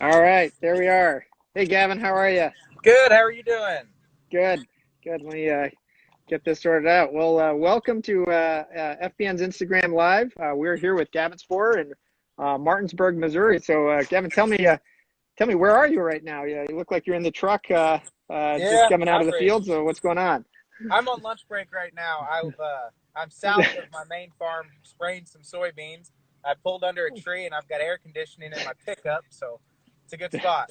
All right, there we are. Hey, Gavin, how are you? Good. How are you doing? Good, good. Let me get this sorted out. Well, welcome to FBN's Instagram Live. We're here with Gavin Spoor in Martinsburg, Missouri. So, Gavin, tell me, where are you right now? You look like you're in the truck, just Yeah, coming out of I'm the ready. field. So, what's going on? I'm on lunch break right now. I'm south of my main farm spraying some soybeans. I pulled under a tree and I've got air conditioning in my pickup, so it's a good spot.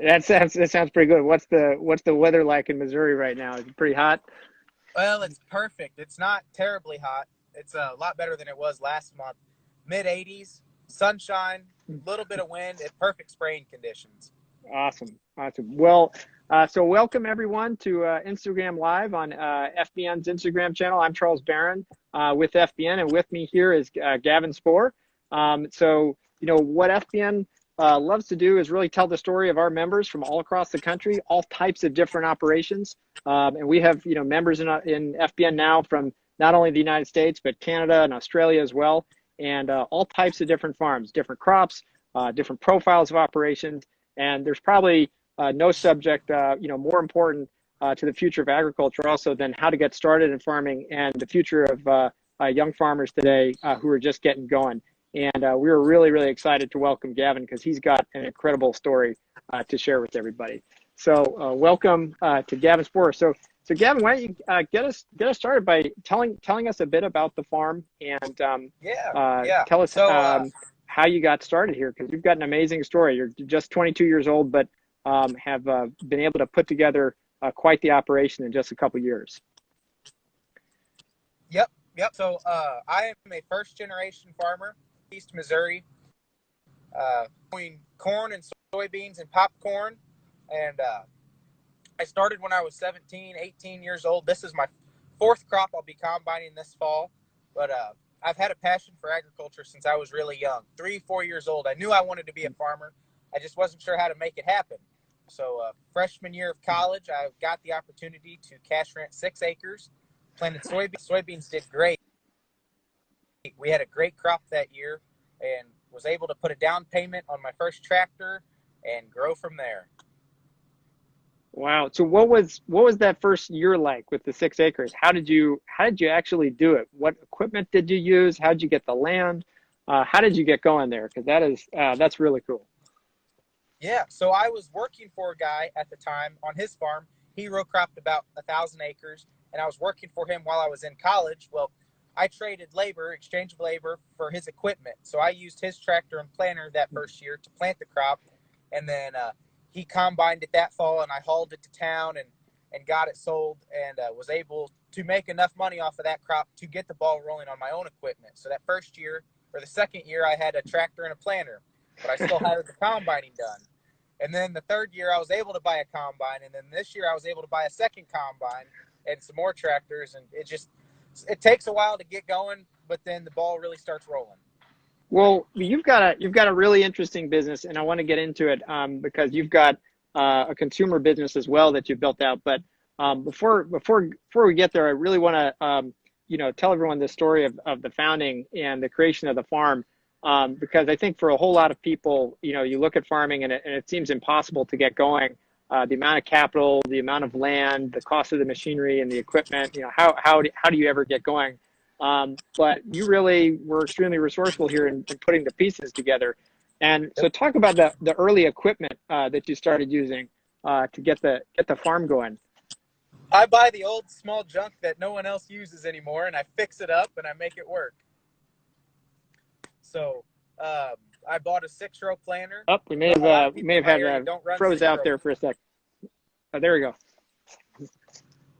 That sounds pretty good. What's the weather like in Missouri right now? Is it pretty hot? Well, it's perfect. It's not terribly hot. It's a lot better than it was last month. Mid 80s, sunshine, little bit of wind, and perfect spraying conditions. Awesome. Awesome. Well, so welcome everyone to Instagram Live on FBN's Instagram channel. I'm Charles Barron with FBN, and with me here is Gavin Spoor. What FBN loves to do is really tell the story of our members from all across the country, all types of different operations. And we have, members in FBN now from not only the United States, but Canada and Australia as well, and all types of different farms, different crops, different profiles of operations. And there's probably no subject, more important to the future of agriculture also than how to get started in farming and the future of young farmers today who are just getting going. And we were really, really excited to welcome Gavin because he's got an incredible story to share with everybody. So welcome to Gavin Spoor. So Gavin, why don't you get us started by telling us a bit about the farm and Yeah, yeah. tell us So, how you got started here because you've got an amazing story. You're just 22 years old, but have been able to put together quite the operation in just a couple years. yep, yep. So, I am a first generation farmer, East Missouri, growing corn and soybeans and popcorn. And I started when I was 17, 18 years old. This is my fourth crop I'll be combining this fall. But I've had a passion for agriculture since I was really young, 3, 4 years old. I knew I wanted to be a farmer. I just wasn't sure how to make it happen. So, freshman year of college, I got the opportunity to cash rent 6 acres, planted soybeans. Soybeans did great. We had a great crop that year and was able to put a down payment on my first tractor and grow from there. Wow. So what was that first year like with the 6 acres? How did you actually do it? What equipment did you use? How did you get the land? How did you get going there? Because that's really cool. Yeah, so I was working for a guy at the time on his farm. He row cropped about 1,000 acres, and I was working for him while I was in college. Well, I traded labor, exchange of labor, for his equipment. So I used his tractor and planter that first year to plant the crop, and then he combined it that fall, and I hauled it to town and got it sold, and was able to make enough money off of that crop to get the ball rolling on my own equipment. So that first year, or the second year, I had a tractor and a planter, but I still had the combining done. And then the third year, I was able to buy a combine. And then this year, I was able to buy a second combine and some more tractors. And it takes a while to get going, but then the ball really starts rolling. Well, you've got a really interesting business, and I want to get into it because you've got a consumer business as well that you've built out. But before we get there, I really want to tell everyone the story of the founding and the creation of the farm because I think for a whole lot of people, you look at farming and it seems impossible to get going. The amount of capital, the amount of land, the cost of the machinery and the equipment. How do you ever get going? But you really were extremely resourceful here in putting the pieces together. And so talk about the early equipment that you started using to get the farm going. I buy the old small junk that no one else uses anymore, and I fix it up and I make it work. So I bought a 6-row planter. Oh, we may A lot of have we may people in have my had area don't run froze out 6-row. there for a sec. Oh, there we go.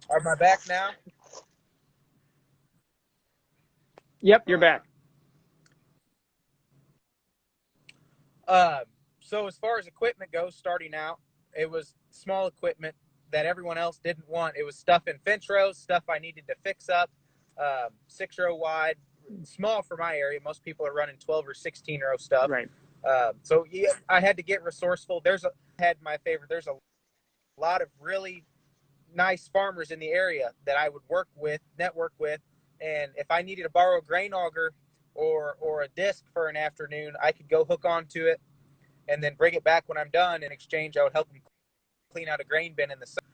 Are my back now? Yep, you're back. Um, so as far as equipment goes, starting out, it was small equipment that everyone else didn't want. It was stuff in fence rows, stuff I needed to fix up, 6-row wide, small for my area. Most people are running 12 or 16-row stuff. Right. So yeah, I had to get resourceful. There's a lot of really nice farmers in the area that I would network with, and if I needed to borrow a grain auger or a disc for an afternoon, I could go hook onto it and then bring it back when I'm done. In exchange, I would help them clean out a grain bin in the summer.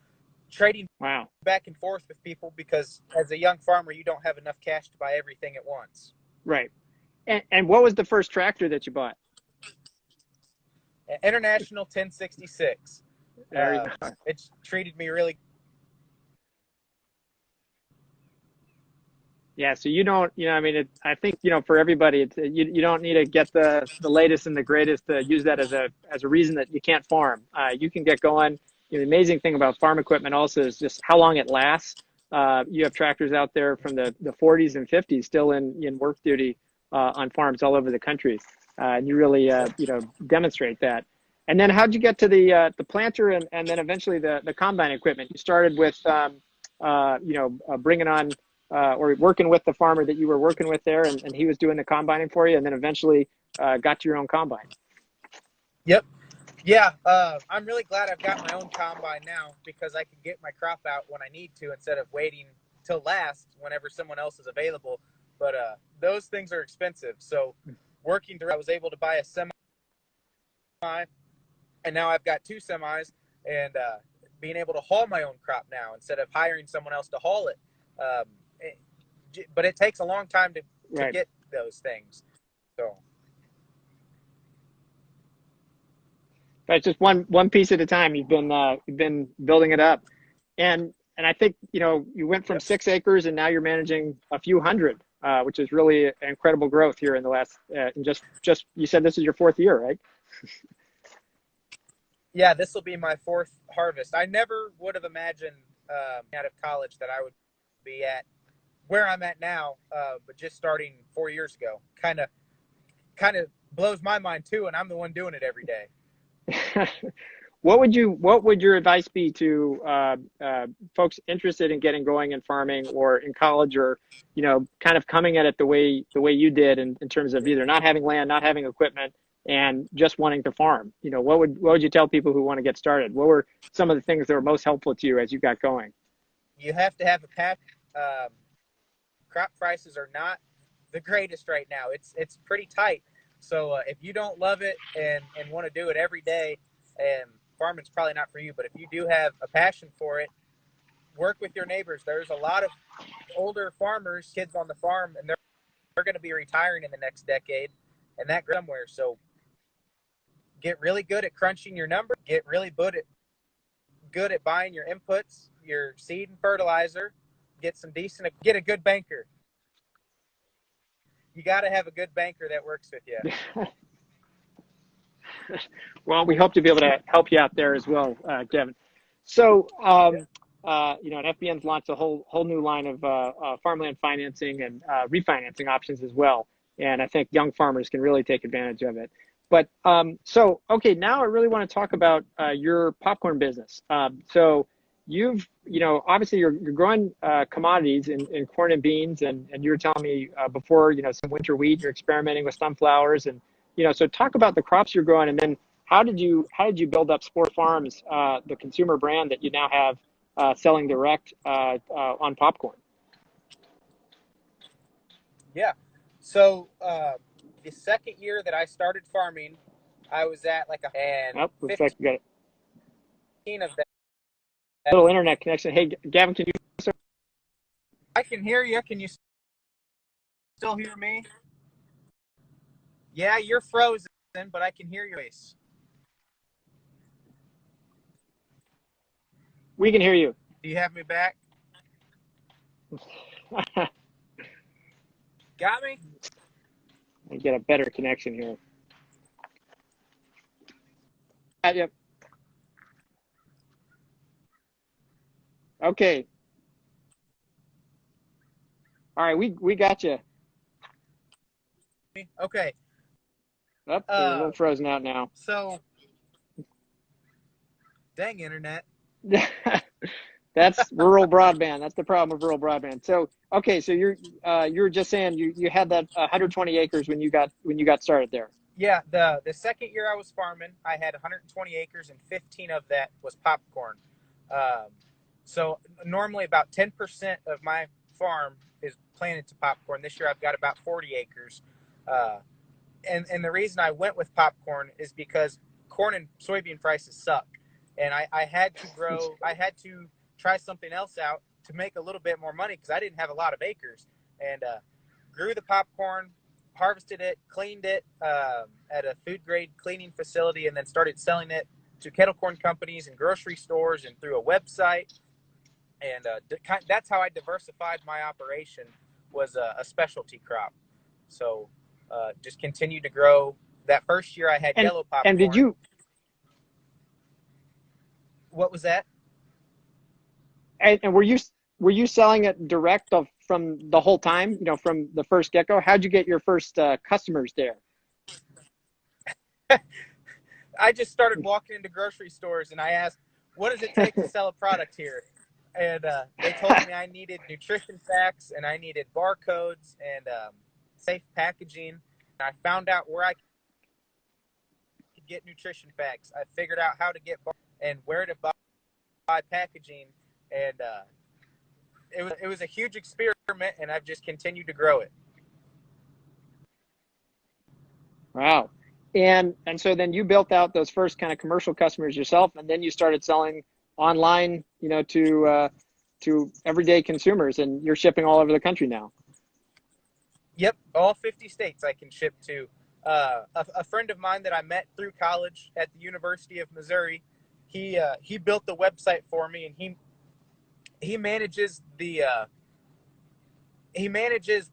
Trading Wow. back and forth with people, because as a young farmer, you don't have enough cash to buy everything at once. Right. And what was the first tractor that you bought? International 1066. There you go. It's treated me really. Yeah, so you don't, I mean, I think, for everybody, you don't need to get the latest and the greatest to use that as a reason that you can't farm. You can get going. The amazing thing about farm equipment also is just how long it lasts. You have tractors out there from the 40s and 50s still in work duty on farms all over the country, and you really, demonstrate that. And then how'd you get to the planter and then eventually the combine equipment? You started with, bringing on. Or working with the farmer that you were working with there, and he was doing the combining for you, and then eventually got to your own combine. Yep. Yeah. I'm really glad I've got my own combine now, because I can get my crop out when I need to instead of waiting till last whenever someone else is available. But those things are expensive. So working through, I was able to buy a semi, and now I've got two semis, and being able to haul my own crop now instead of hiring someone else to haul it. But it takes a long time to Right. get those things. So, But it's just one piece at a time. You've been building it up, and I think you went from yep. 6 acres and now you're managing a few hundred, which is really an incredible growth here in the last. In just you said this is your fourth year, right? Yeah, this will be my fourth harvest. I never would have imagined out of college that I would be at where I'm at now, but just starting 4 years ago, kind of blows my mind too, and I'm the one doing it every day. What would your advice be to folks interested in getting going in farming or in college, or kind of coming at it the way you did in terms of either not having land, not having equipment, and just wanting to farm? What would you tell people who want to get started? What were some of the things that were most helpful to you as you got going? You have to have a path. Crop prices are not the greatest right now. It's pretty tight. So if you don't love it and want to do it every day, farming's probably not for you. But if you do have a passion for it, work with your neighbors. There's a lot of older farmers, kids on the farm, and they're going to be retiring in the next decade, and that somewhere. So get really good at crunching your numbers. Get really good at buying your inputs, your seed and fertilizer. Get a good banker. You got to have a good banker that works with you. Well, we hope to be able to help you out there as well, Gavin. So, and FBN's launched a whole new line of farmland financing and refinancing options as well. And I think young farmers can really take advantage of it. But okay, now I really want to talk about your popcorn business. So you've, obviously you're growing commodities in corn and beans, and you were telling me before, some winter wheat. You're experimenting with sunflowers, and so talk about the crops you're growing, and then how did you build up Spoor Farms, the consumer brand that you now have selling direct on popcorn? Yeah. So the second year that I started farming, I was at like Oh, looks 15 like we got of that. a little internet connection. Hey, Gavin, can you? I can hear you. Can you still hear me? Yeah, you're frozen, but I can hear your voice. We can hear you. Do you have me back? Got me? I get a better connection here. Yep. Okay. All right. We got you. Okay. Up. We're a little frozen out now. So, dang internet. That's rural broadband. That's the problem with rural broadband. So, okay. So you're just saying you had that 120 acres when you got started there. Yeah, the second year I was farming, I had 120 acres, and 15 of that was popcorn. So normally about 10% of my farm is planted to popcorn. This year I've got about 40 acres. and the reason I went with popcorn is because corn and soybean prices suck, and I had to grow. I had to try something else out to make a little bit more money because I didn't have a lot of acres, and grew the popcorn, harvested it, cleaned it at a food grade cleaning facility, and then started selling it to kettle corn companies and grocery stores and through a website. And that's how I diversified my operation, was a specialty crop. So just continued to grow. That first year I had And yellow popcorn. and did you What was that? and were you selling it direct from the whole time, from the first get-go? How'd you get your first customers there? I just started walking into grocery stores and I asked, what does it take to sell a product here? And they told me I needed nutrition facts and I needed barcodes and safe packaging. And I found out where I could get nutrition facts. I figured out how to get and where to buy packaging. And it was a huge experiment, and I've just continued to grow it. Wow. And so then you built out those first kind of commercial customers yourself, and then you started selling online, to everyday consumers, and you're shipping all over the country now. Yep, all 50 states I can ship to. A friend of mine that I met through college at the University of Missouri, he built the website for me, and he manages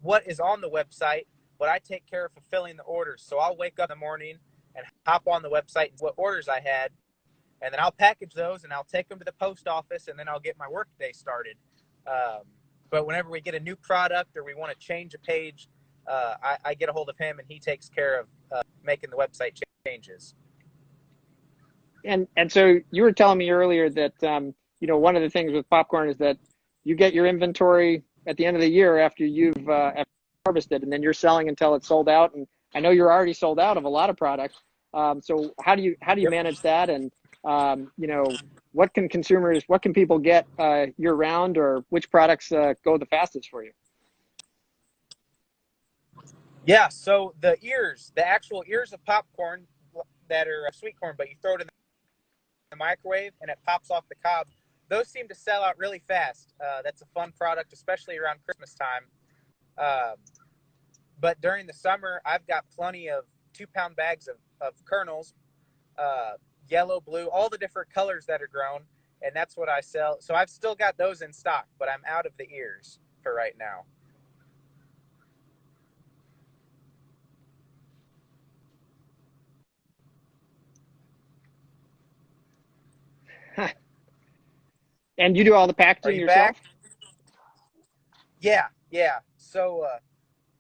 what is on the website, but I take care of fulfilling the orders. So I'll wake up in the morning and hop on the website and what orders I had, and then I'll package those and I'll take them to the post office, and then I'll get my workday started. But whenever we get a new product or we want to change a page, I get a hold of him, and he takes care of making the website changes. And so you were telling me earlier that one of the things with popcorn is that you get your inventory at the end of the year after you've harvested, and then you're selling until it's sold out. And I know you're already sold out of a lot of products. So how do you manage that? And what can people get year round, or which products go the fastest for you? Yeah, so the actual ears of popcorn that are sweet corn, but you throw it in the microwave and it pops off the cob. Those seem to sell out really fast. That's a fun product, especially around Christmas time. But during the summer, I've got plenty of 2-pound bags of kernels, yellow, blue, all the different colors that are grown, and that's what I sell. So I've still got those in stock, but I'm out of the ears for right now. And you do all the Are packaging you yourself? back? Yeah. So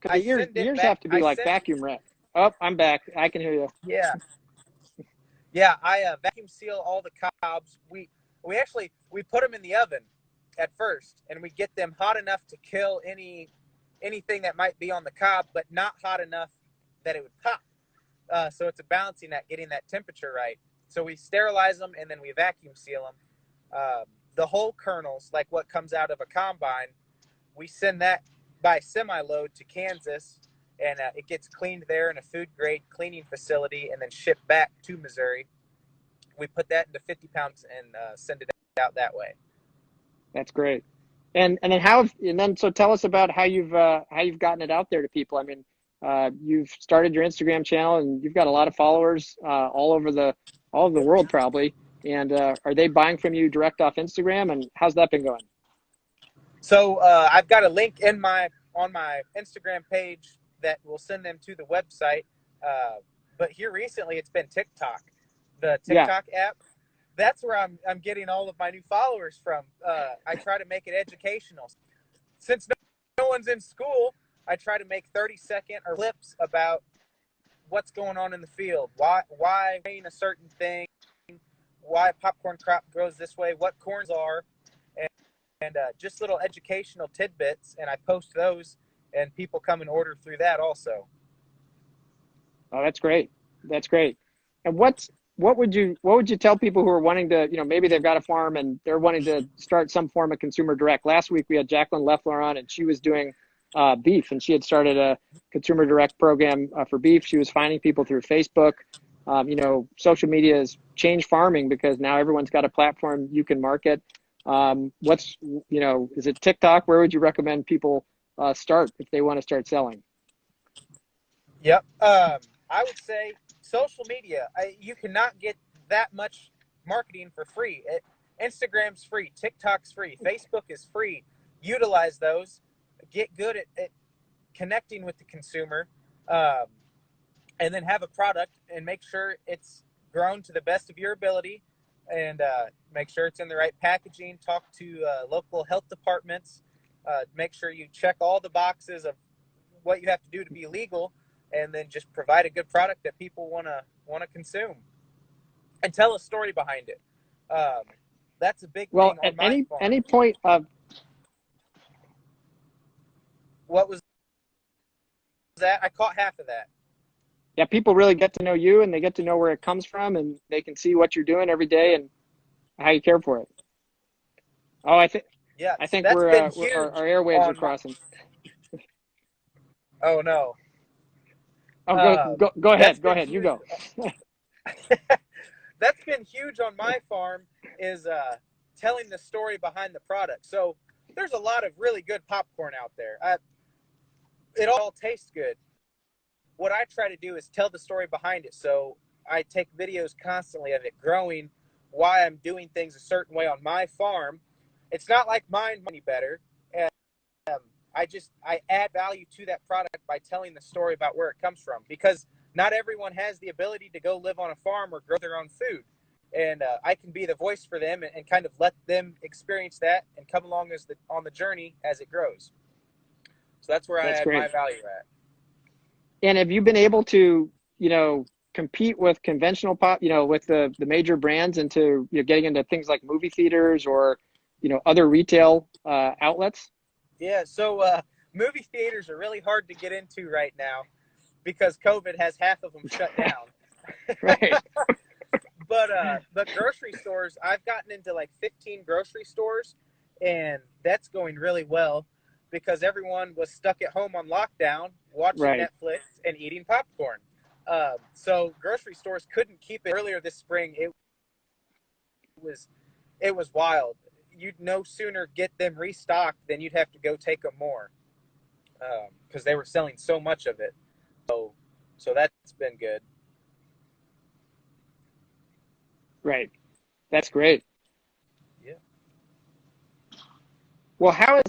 I The ears, send it back. have to be like vacuum wrapped. Oh, I'm back. I can hear you. Yeah. I vacuum seal all the cobs. We put them in the oven at first, and we get them hot enough to kill anything that might be on the cob, but not hot enough that it would pop. So it's a balancing act, getting that temperature right. So we sterilize them, and then we vacuum seal them. The whole kernels, like what comes out of a combine, we send that by semi-load to Kansas, and it gets cleaned there in a food-grade cleaning facility and then shipped back to Missouri. We put that into 50 pounds and send it out that way. That's great. And then so tell us about how you've gotten it out there to people. I mean, you've started your Instagram channel, and you've got a lot of followers all over the world probably. And are they buying from you direct off Instagram? And how's that been going? So I've got a link on my Instagram page that will send them to the website. But here recently, it's been TikTok, the TikTok app. That's where I'm getting all of my new followers from. I try to make it educational. Since no one's in school, I try to make 30-second clips about what's going on in the field, why a certain thing, why a popcorn crop grows this way, what corns are, and just little educational tidbits, and I post those, and people come and order through that also. Oh, that's great. That's great. And what would you tell people who are wanting to, maybe they've got a farm and they're wanting to start some form of consumer direct? Last week we had Jacqueline Leffler on, and she was doing beef, and she had started a consumer direct program for beef. She was finding people through Facebook. Social media has changed farming because now everyone's got a platform you can market. Is it TikTok? Where would you recommend people start if they want to start selling? Yep. I would say social media. You cannot get that much marketing for free. Instagram's free. TikTok's free. Facebook is free. Utilize those. Get good at connecting with the consumer, and then have a product and make sure it's grown to the best of your ability, and make sure it's in the right packaging. Talk to local health departments. Make sure you check all the boxes of what you have to do to be legal, and then just provide a good product that people want to consume, and tell a story behind it. That's a big thing on at my farm. any point of What was that? I caught half of that. Yeah, people really get to know you, and they get to know where it comes from, and they can see what you're doing every day and how you care for it. Oh, I think that's been huge. our airwaves are crossing. Oh no. Go ahead. Go ahead. You go. That's been huge on my farm, is telling the story behind the product. So there's a lot of really good popcorn out there. It all tastes good. What I try to do is tell the story behind it. So I take videos constantly of it growing, why I'm doing things a certain way on my farm. It's not like mine any better. And I add value to that product by telling the story about where it comes from, because not everyone has the ability to go live on a farm or grow their own food. And I can be the voice for them, and kind of let them experience that and come along on the journey as it grows. So that's where I add my value at. And have you been able to, compete with conventional with the major brands into, getting into things like movie theaters or, other retail outlets? Yeah. So movie theaters are really hard to get into right now because COVID has half of them shut down. Right. But grocery stores, I've gotten into like 15 grocery stores, and that's going really well because everyone was stuck at home on lockdown, watching Netflix and eating popcorn. So grocery stores couldn't keep it. Earlier this spring, it was wild. You'd no sooner get them restocked than you'd have to go take them more, because they were selling so much of it. So that's been good. Right. That's great. Yeah. Well, how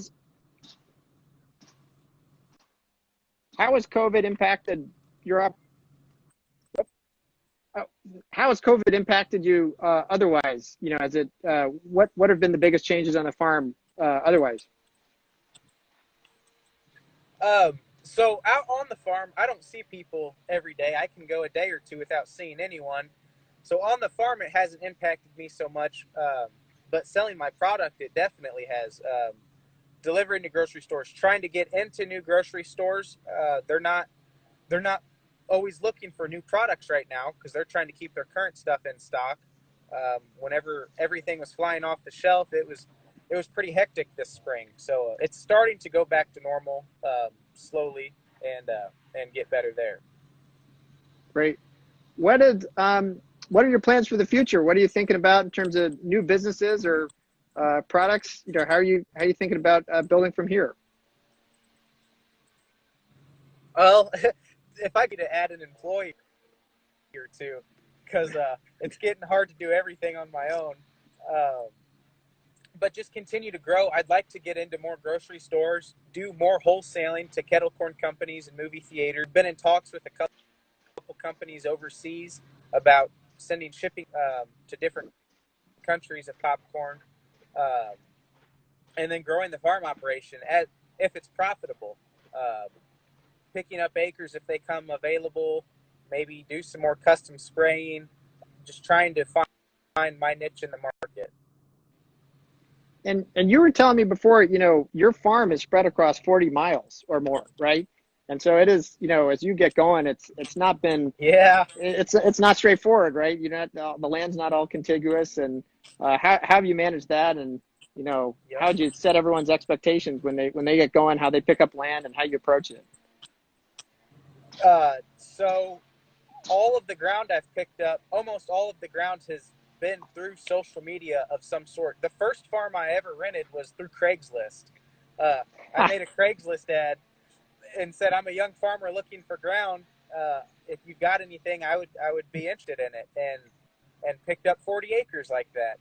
has COVID impacted your how has COVID impacted you otherwise? As it what have been the biggest changes on the farm otherwise? So out on the farm, I don't see people every day. I can go a day or two without seeing anyone. So on the farm, it hasn't impacted me so much. But selling my product, it definitely has. Delivering to grocery stores, trying to get into new grocery stores. They're not always looking for new products right now because they're trying to keep their current stuff in stock. Whenever everything was flying off the shelf, it was pretty hectic this spring. So it's starting to go back to normal slowly, and get better there. Great. What are your plans for the future? What are you thinking about in terms of new businesses or products? How are you thinking about building from here? Well, if I could add an employee or two, because it's getting hard to do everything on my own. But just continue to grow. I'd like to get into more grocery stores, do more wholesaling to kettle corn companies and movie theaters. Been in talks with a couple companies overseas about sending shipping to different countries of popcorn, and then growing the farm operation if it's profitable. Picking up acres if they come available, maybe do some more custom spraying, just trying to find my niche in the market. And you were telling me before, your farm is spread across 40 miles or more, right? And so it is, as you get going, it's not been, it's not straightforward, right? The land's not all contiguous. And how have you managed that? And Yep. how'd you set everyone's expectations when they get going, how they pick up land and how you approach it? So all of the ground I've picked up, almost all of the ground has been through social media of some sort. The first farm I ever rented was through Craigslist. I made a Craigslist ad and said, I'm a young farmer looking for ground. If you've got anything, I would be interested in it, and picked up 40 acres like that.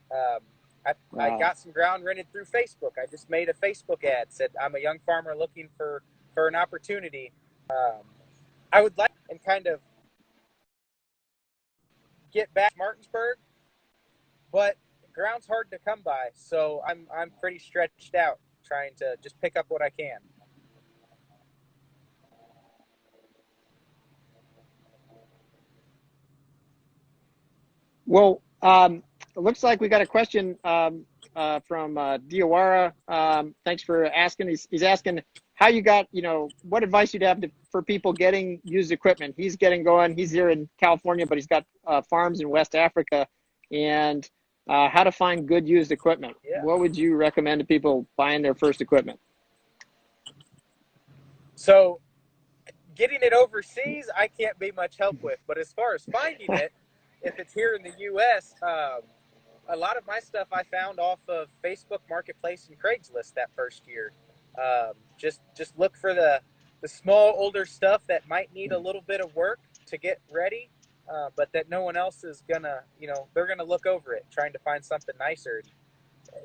I Wow. got some ground rented through Facebook. I just made a Facebook ad, said I'm a young farmer looking for an opportunity. I would like and kind of get back to Martinsburg, but ground's hard to come by, so I'm pretty stretched out trying to just pick up what I can. Well, it looks like we got a question from Diawara. Thanks for asking. He's asking how you got, what advice you'd have for people getting used equipment. He's getting going. He's here in California, but he's got farms in West Africa, and how to find good used equipment. Yeah. What would you recommend to people buying their first equipment? So getting it overseas, I can't be much help with. But as far as finding it, if it's here in the U.S., a lot of my stuff I found off of Facebook Marketplace and Craigslist that first year. Just look for the small older stuff that might need a little bit of work to get ready, but that no one else is gonna, they're gonna look over it, trying to find something nicer.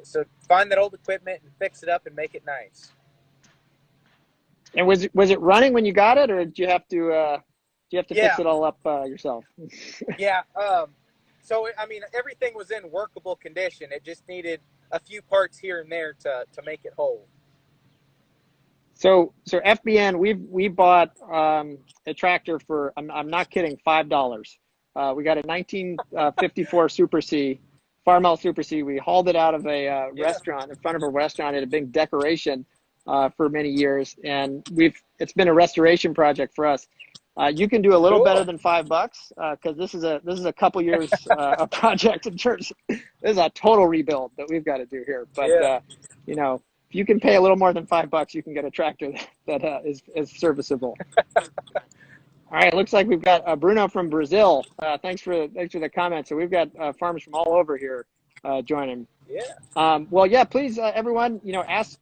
So find that old equipment and fix it up and make it nice. And was it running when you got it, or did you have to fix Yeah, it all up yourself? yeah. So I mean, everything was in workable condition. It just needed a few parts here and there to make it whole. So FBN, we bought a tractor for, I'm not kidding, $5. We got a 1954 Super C, Farmall Super C. We hauled it out of a Yeah. restaurant, in front of a restaurant, at a big decoration for many years, and it's been a restoration project for us. You can do a little better Cool. than $5 because this is a couple years a project in terms. This is a total rebuild that we've got to do here, but Yeah. if you can pay a little more than $5, you can get a tractor that is serviceable. All right, looks like we've got Bruno from Brazil. Thanks for the comment. So we've got farmers from all over here joining. Yeah. Well, yeah, please, everyone, ask.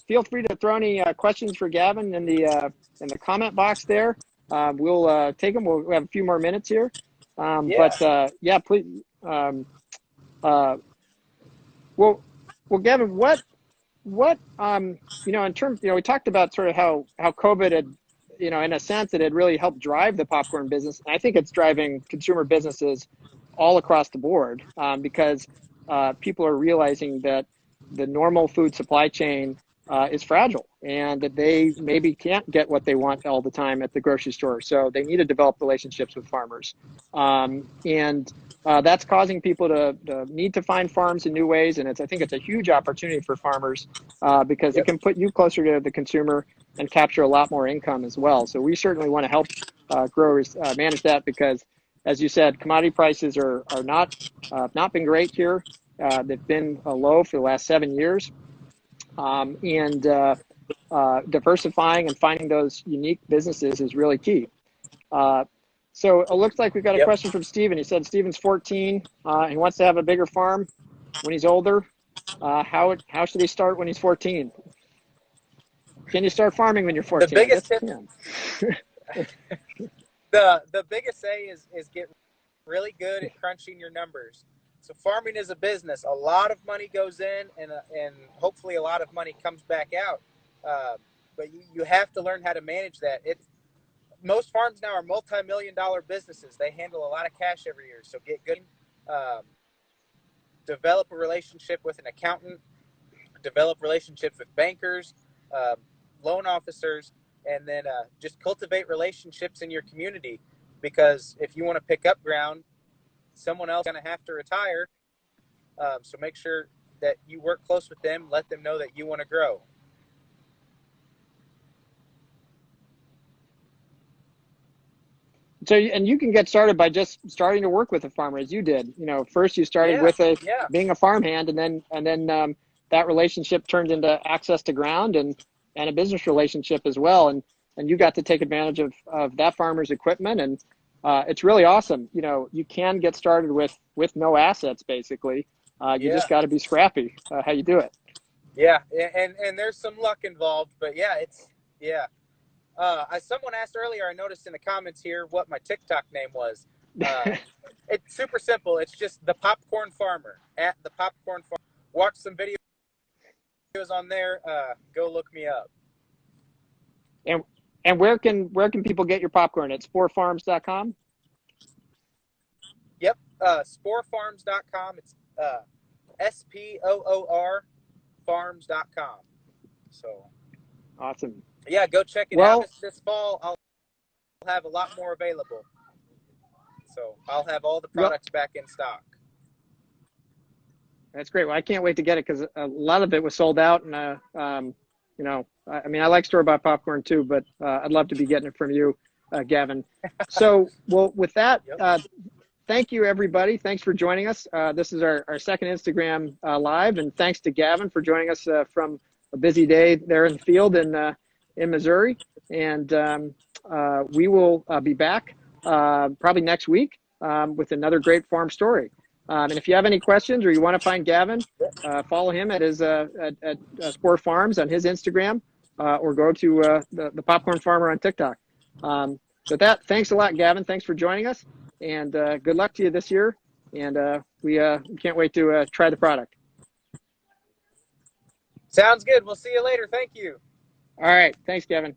Feel free to throw any questions for Gavin in the comment box there. We'll take them. We'll have a few more minutes here. Yeah. But yeah, please. Well, Gavin, what in terms, we talked about sort of how COVID had, in a sense, it had really helped drive the popcorn business, and I think it's driving consumer businesses all across the board, because people are realizing that the normal food supply chain is fragile, and that they maybe can't get what they want all the time at the grocery store, so they need to develop relationships with farmers, and that's causing people to need to find farms in new ways, and I think it's a huge opportunity for farmers because it Yep. can put you closer to the consumer and capture a lot more income as well. So we certainly want to help growers manage that, because, as you said, commodity prices are not been great here. They've been low for the last 7 years, and diversifying and finding those unique businesses is really key. So it looks like we've got a Yep. question from Steven. He said Steven's 14. He wants to have a bigger farm when he's older. How should he start when he's 14? Can you start farming when you're The 14? I biggest guess tip, you can. the biggest say is get really good at crunching your numbers. So farming is a business. A lot of money goes in, and hopefully a lot of money comes back out. But you have to learn how to manage that. Most farms now are multi-million-dollar businesses. They handle a lot of cash every year. So get good. Um, Develop a relationship with an accountant. Develop relationships with bankers, um, loan officers, and then just cultivate relationships in your community. Because if you want to pick up ground, someone else is going to have to retire. So make sure that you work close with them. Let them know that you want to grow. So, and you can get started by just starting to work with a farmer, as you did. First you started Yeah, with yeah, being a farmhand, and then that relationship turned into access to ground and a business relationship as well. And you got to take advantage of that farmer's equipment. And it's really awesome. You know, you can get started with no assets, basically. You just got to be scrappy how you do it. Yeah, and there's some luck involved, but yeah, someone asked earlier, I noticed in the comments here what my TikTok name was. It's super simple. It's just the Popcorn Farmer, at the Popcorn Farmer. Watch some videos on there. Go look me up. And where can people get your popcorn? At spoorfarms.com? Yep, spoorfarms.com. It's SPOOR farms.com. So awesome. Yeah, go check it out this fall. I'll have a lot more available. So I'll have all the products back in stock. That's great. Well, I can't wait to get it because a lot of it was sold out. And, you know, I mean, I like store-bought popcorn too, but I'd love to be getting it from you, Gavin. So, well, with that, thank you, everybody. Thanks for joining us. This is our second Instagram Live, and thanks to Gavin for joining us from a busy day there in the field in Missouri. And we will be back probably next week with another great farm story. And if you have any questions or you want to find Gavin, follow him at his at Spoor Farms on his Instagram, or go to the Popcorn Farmer on TikTok. With that, thanks a lot, Gavin. Thanks for joining us, and good luck to you this year. And we can't wait to try the product. Sounds good. We'll see you later. Thank you. All right. Thanks, Gavin.